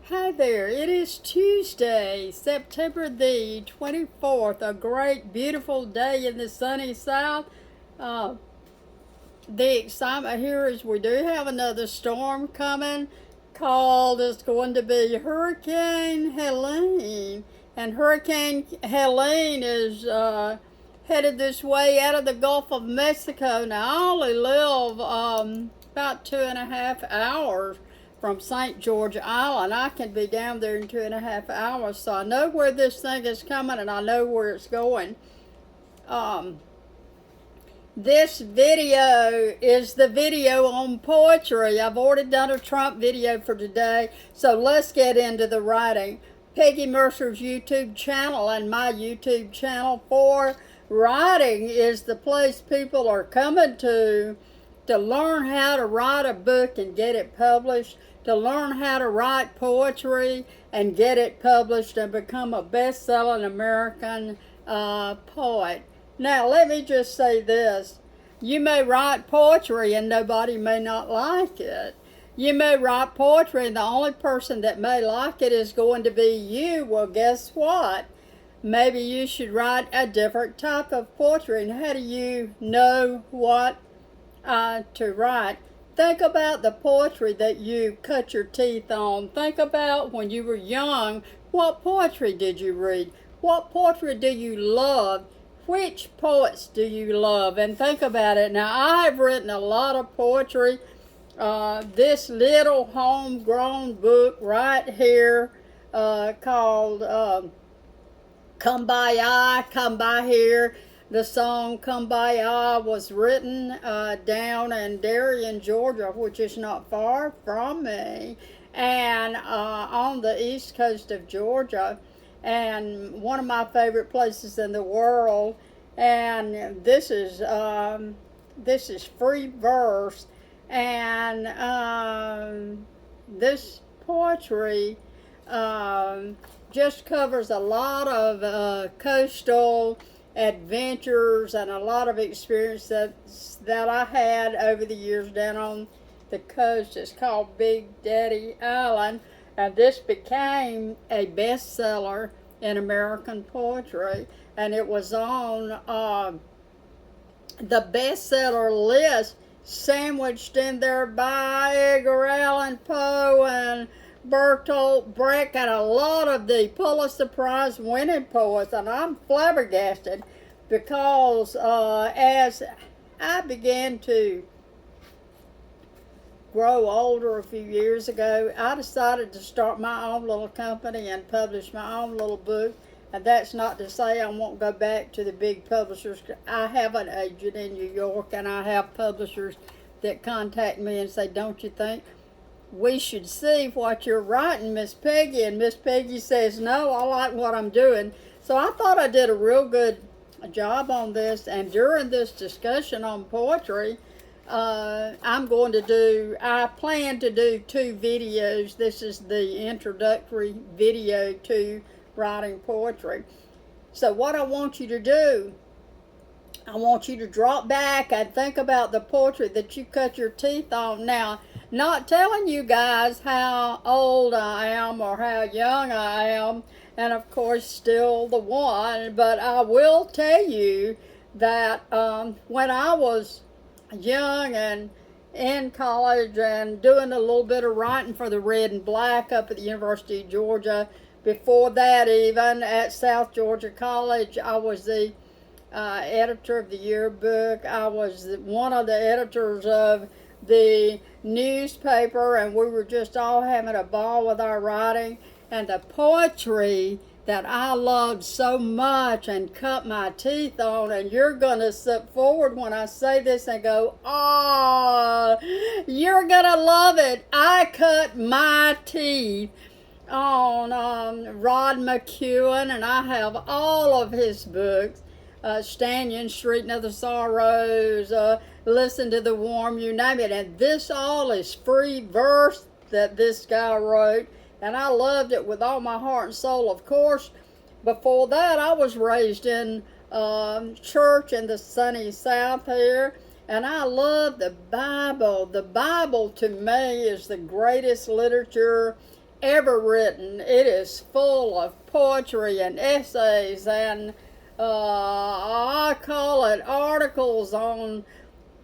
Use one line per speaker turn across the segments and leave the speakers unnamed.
Hi there, it is Tuesday, September the 24th, a great, beautiful day in the sunny South. Uh, the excitement here is we do have another storm coming called, it's going to be Hurricane Helene. And Hurricane Helene is headed this way out of the Gulf of Mexico. Now, I only live about 2.5 hours from St. George Island. I can be down there in 2.5 hours, so I know where this thing is coming and I know where it's going. This video is the video on poetry. I've already done a Trump video for today, so let's get into the writing. Peggy Mercer's YouTube channel and my YouTube channel for writing is the place people are coming to learn how to write a book and get it published, to learn how to write poetry and get it published and become a best-selling American poet. Now, let me just say this. You may write poetry and nobody may not like it. You may write poetry and the only person that may like it is going to be you. Well, guess what? Maybe you should write a different type of poetry. And how do you know what to write? Think about the poetry that you cut your teeth on. Think about when you were young, what poetry did you read? What poetry do you love? Which poets do you love? And think about it. Now, I've written a lot of poetry. This little homegrown book right here called Come By Come By Here. The song Come By was written down in Darien, Georgia, which is not far from me, and on the east coast of Georgia, and one of my favorite places in the world. And this is free verse, and this poetry just covers a lot of coastal adventures and a lot of experience that I had over the years down on the coast. It's called Big Daddy Island, and this became a bestseller in American poetry, and it was on the bestseller list, sandwiched in there by Edgar Allan Poe and Bertolt Brecht and a lot of the Pulitzer Prize winning poets. And I'm flabbergasted because as I began to grow older a few years ago, I decided to start my own little company and publish my own little book. And that's not to say I won't go back to the big publishers. I have an agent in New York, and I have publishers that contact me and say, don't you think we should see what you're writing, Miss Peggy? And Miss Peggy says, no, I like what I'm doing. So I thought I did a real good job on this. And during this discussion on poetry, I plan to do 2 videos. This is the introductory video to writing poetry. So what I want you to do, I want you to drop back and think about the poetry that you cut your teeth on. Now, not telling you guys how old I am or how young I am, and of course still the one, but I will tell you that when I was young and in college and doing a little bit of writing for the Red and Black up at the University of Georgia, before that even at South Georgia College, I was the editor of the yearbook. I was one of the editors of the newspaper, and we were just all having a ball with our writing. And the poetry that I loved so much and cut my teeth on, and you're going to step forward when I say this and go, oh, you're going to love it. I cut my teeth on Rod McEwen, and I have all of his books. Stanton Street and Other Sorrows, Listen to the Warm, you name it. And this all is free verse that this guy wrote, and I loved it with all my heart and soul. Of course, before that, I was raised in church in the sunny South here, and I love the Bible. The Bible to me is the greatest literature ever written. It is full of poetry and essays and I call it articles on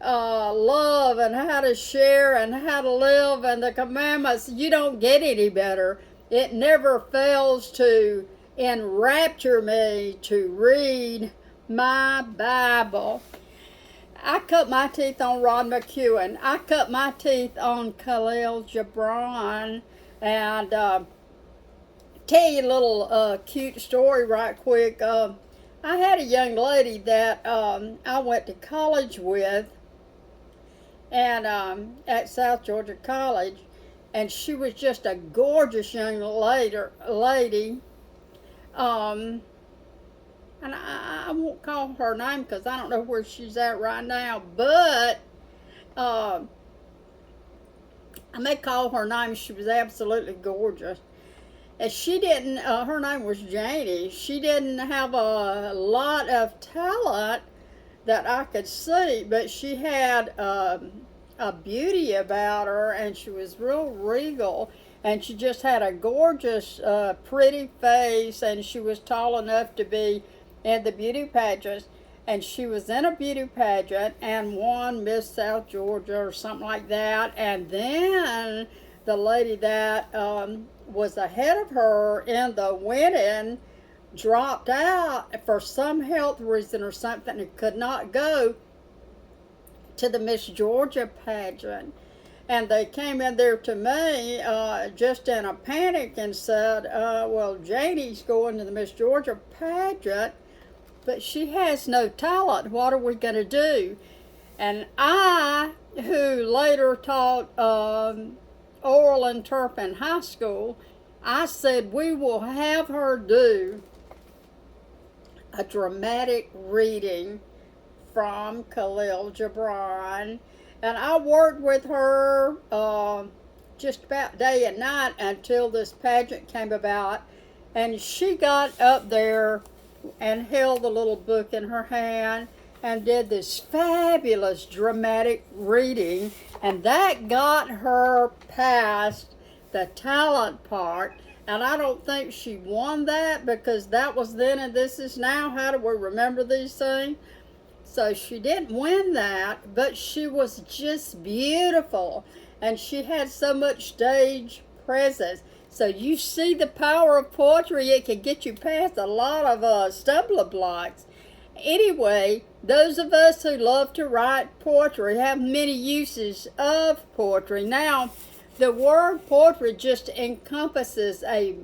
love and how to share and how to live and the commandments. You don't get any better. It never fails to enrapture me to read my Bible. I cut my teeth on Rod McEwen. I cut my teeth on Khalil Gibran. And tell you a little cute story right quick. I had a young lady that I went to college with, and at South Georgia College, and she was just a gorgeous young lady. And I won't call her name because I don't know where she's at right now, but I may call her name. She was absolutely gorgeous. And she didn't, her name was Janie. She didn't have a lot of talent that I could see, but she had a beauty about her, and she was real regal, and she just had a gorgeous, pretty face, and she was tall enough to be in the beauty pageants, and she was in a beauty pageant and won Miss South Georgia or something like that, and then the lady that was ahead of her in the winning dropped out for some health reason or something and could not go to the Miss Georgia pageant. And they came in there to me just in a panic and said, well, Janie's going to the Miss Georgia pageant, but she has no talent. What are we going to do? And I, who later taught oral interp in high school, I said, we will have her do a dramatic reading from Khalil Gibran. And I worked with her just about day and night until this pageant came about. And she got up there and held the little book in her hand and did this fabulous dramatic reading. And that got her past the talent part. And I don't think she won that because that was then and this is now. How do we remember these things? So she didn't win that, but she was just beautiful. And she had so much stage presence. So you see the power of poetry. It can get you past a lot of stumbling blocks. Anyway, those of us who love to write poetry have many uses of poetry. Now, the word poetry just encompasses a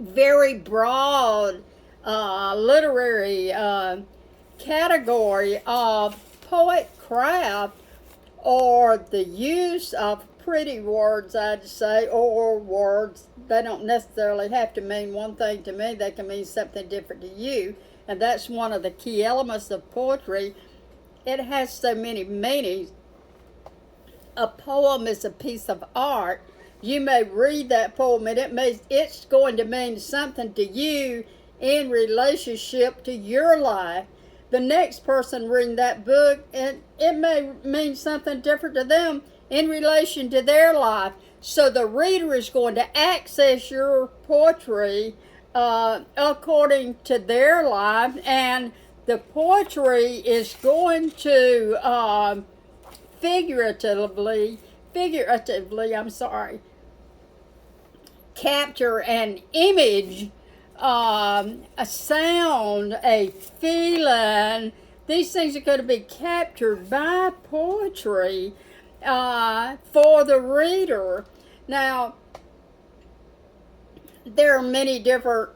very broad literary category of poetcraft, or the use of pretty words, I'd say, or words. They don't necessarily have to mean one thing to me. They can mean something different to you. And that's one of the key elements of poetry. It has so many meanings. A poem is a piece of art. You may read that poem and it's going to mean something to you in relationship to your life. The next person reading that book, it may mean something different to them in relation to their life. So the reader is going to access your poetry according to their life, and the poetry is going to figuratively, capture an image, a sound, a feeling. These things are going to be captured by poetry for the reader. Now, there are many different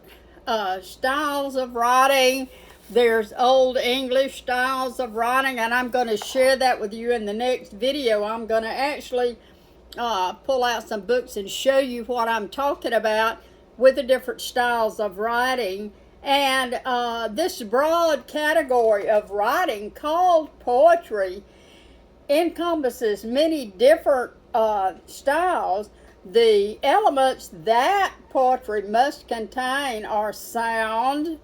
styles of writing. There's Old English styles of writing, and I'm going to share that with you in the next video. I'm going to actually pull out some books and show you what I'm talking about with the different styles of writing. And this broad category of writing called poetry encompasses many different styles. The elements that poetry must contain are sound,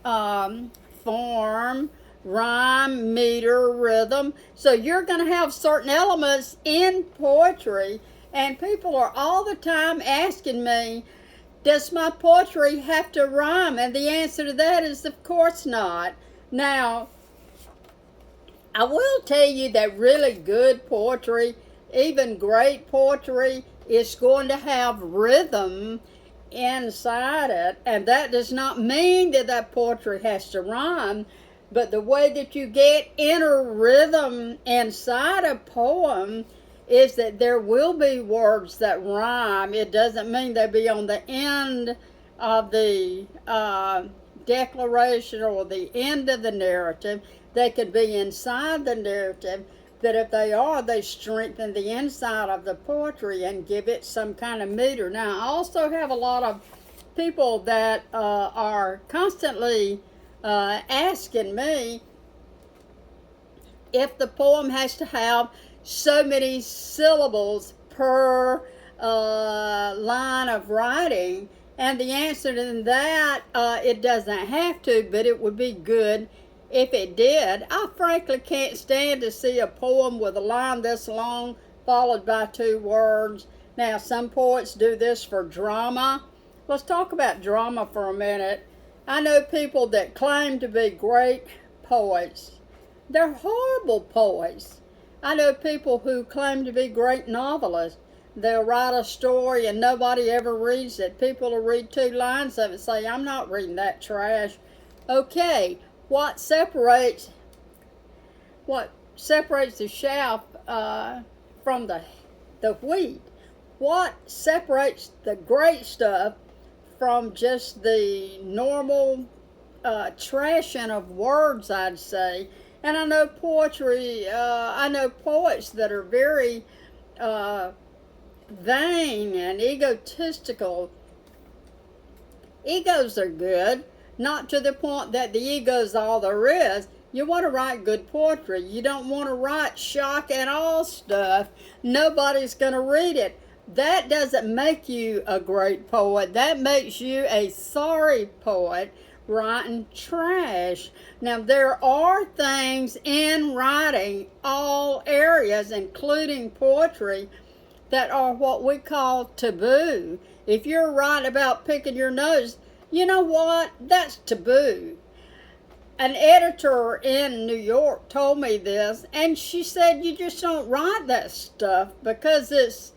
form, rhyme, meter, rhythm. So you're going to have certain elements in poetry, And people are all the time asking me, does my poetry have to rhyme? And the answer to that is, of course not. Now, I will tell you that really good poetry, even great poetry, is going to have rhythm inside it. And that does not mean that that poetry has to rhyme, but the way that you get inner rhythm inside a poem is that there will be words that rhyme. It doesn't mean they be on the end of the declaration or the end of the narrative. They could be inside the narrative, but if they are, they strengthen the inside of the poetry and give it some kind of meter. Now, I also have a lot of people that are constantly asking me if the poem has to have so many syllables per line of writing, and the answer to that, it doesn't have to, but it would be good if it did. I frankly can't stand to see a poem with a line this long followed by 2 words. Now, some poets do this for drama. Let's talk about drama for a minute. I know people that claim to be great poets. They're horrible poets. I know people who claim to be great novelists. They'll write a story and nobody ever reads it. People will read 2 lines of it and say, I'm not reading that trash. Okay, what separates the chaff from the wheat? What separates the great stuff from just the normal trashing of words, I'd say? And I know poetry, I know poets that are very vain and egotistical. Egos are good, not to the point that the ego's all there is. You want to write good poetry. You don't want to write shock and awe stuff. Nobody's going to read it. That doesn't make you a great poet. That makes you a sorry poet writing trash. Now, there are things in writing, all areas, including poetry, that are what we call taboo. If you're writing about picking your nose, you know what? That's taboo. An editor in New York told me this, and she said you just don't write that stuff because it's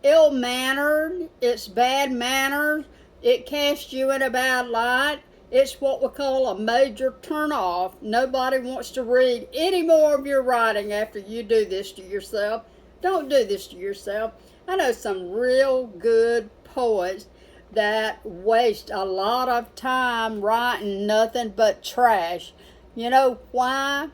ill-mannered, it's bad manners, it casts you in a bad light. It's what we call a major turnoff. Nobody wants to read any more of your writing after you do this to yourself. Don't do this to yourself. I know some real good poets that waste a lot of time writing nothing but trash. You know why?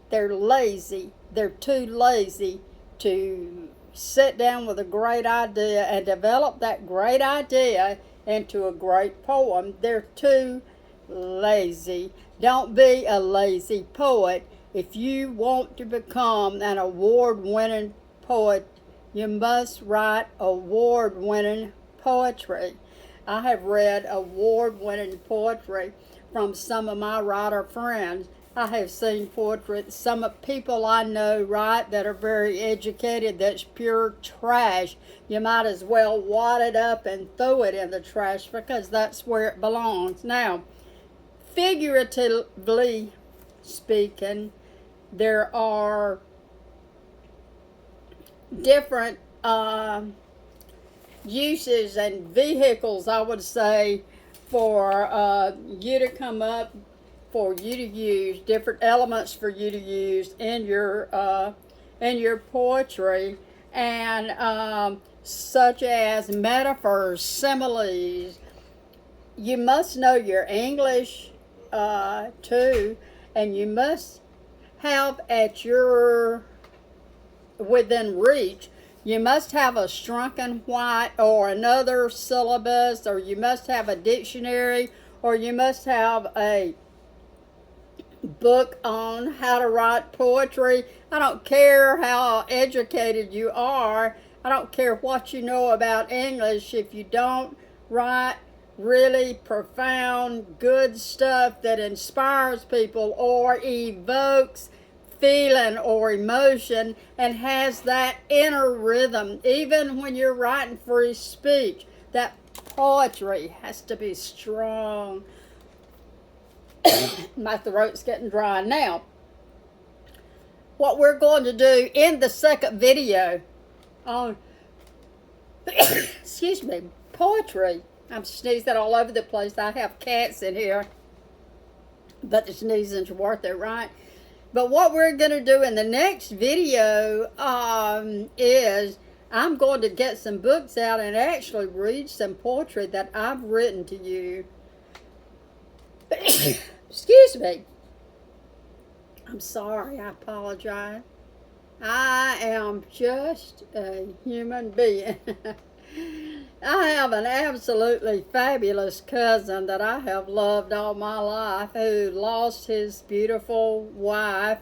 They're lazy. They're too lazy to sit down with a great idea and develop that great idea into a great poem. They're too lazy. Don't be a lazy poet. If you want to become an award-winning poet, you must write award-winning poetry. I have read award-winning poetry from some of my writer friends. I have seen poetry that some people I know write that are very educated that's pure trash. You might as well wad it up and throw it in the trash because that's where it belongs. Now, figuratively speaking, there are different uses and vehicles, I would say, for you to come up, for you to use, different elements for you to use in your poetry, and such as metaphors, similes. You must know your English too, and you must have at your within reach. You must have a Strunken White or another syllabus, or you must have a dictionary, or you must have a book on how to write poetry. I don't care how educated you are. I don't care what you know about English. If you don't write really profound, good stuff that inspires people or evokes feeling or emotion and has that inner rhythm. Even when you're writing free speech, that poetry has to be strong. My throat's getting dry now. What we're going to do in the second video on excuse me, poetry. I'm sneezing all over the place. I have cats in here, but the sneezing's worth it, right? But what we're going to do in the next video is I'm going to get some books out and actually read some poetry that I've written to you. Excuse me. I'm sorry. I apologize. I am just a human being. I have an absolutely fabulous cousin that I have loved all my life who lost his beautiful wife,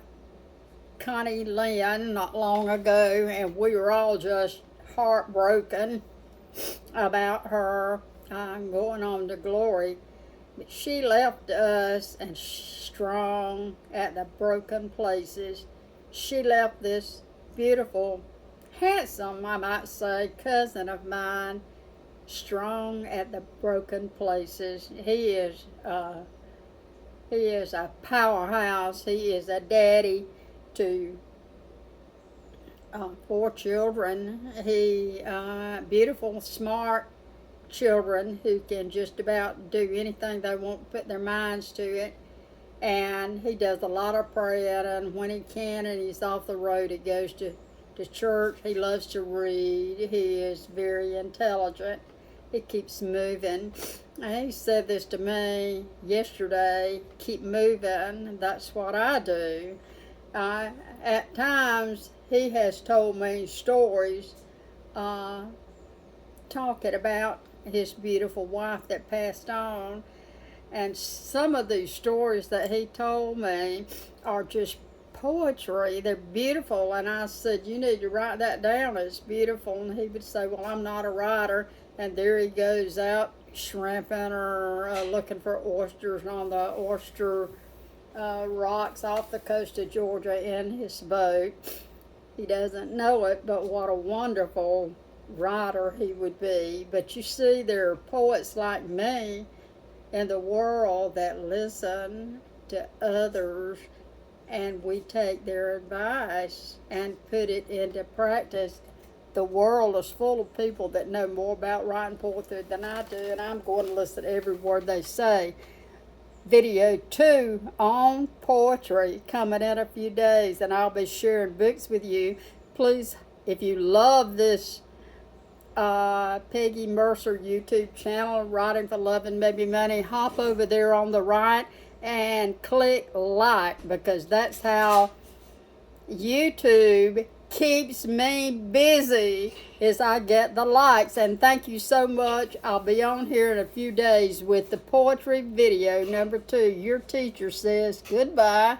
Connie Lynn, not long ago, and we were all just heartbroken about her going on to glory. But she left us and strong at the broken places. She left this beautiful, handsome, I might say, cousin of mine, strong at the broken places. He is a powerhouse. He is a daddy to 4 children. He beautiful, smart children who can just about do anything they want, put their minds to it. And he does a lot of praying, and when he can and he's off the road, he goes to church. He loves to read. He is very intelligent. He keeps moving. And he said this to me yesterday, keep moving. That's what I do. At times, he has told me stories talking about his beautiful wife that passed on. And some of these stories that he told me are just poetry. They're beautiful. And I said, you need to write that down. It's beautiful. And he would say, well, I'm not a writer. And there he goes out shrimping or looking for oysters on the oyster rocks off the coast of Georgia in his boat. He doesn't know it, but what a wonderful writer he would be. But you see, there are poets like me in the world that listen to others, and we take their advice and put it into practice. The world is full of people that know more about writing poetry than I do, and I'm going to listen to every word they say. Video 2 on poetry coming in a few days, and I'll be sharing books with you. Please, if you love this Peggy Mercer YouTube channel, Writing for Love and Maybe Money, hop over there on the right and click like, because that's how YouTube keeps me busy, as I get the likes. And thank you so much. I'll be on here in a few days with the poetry video number 2. Your teacher says goodbye.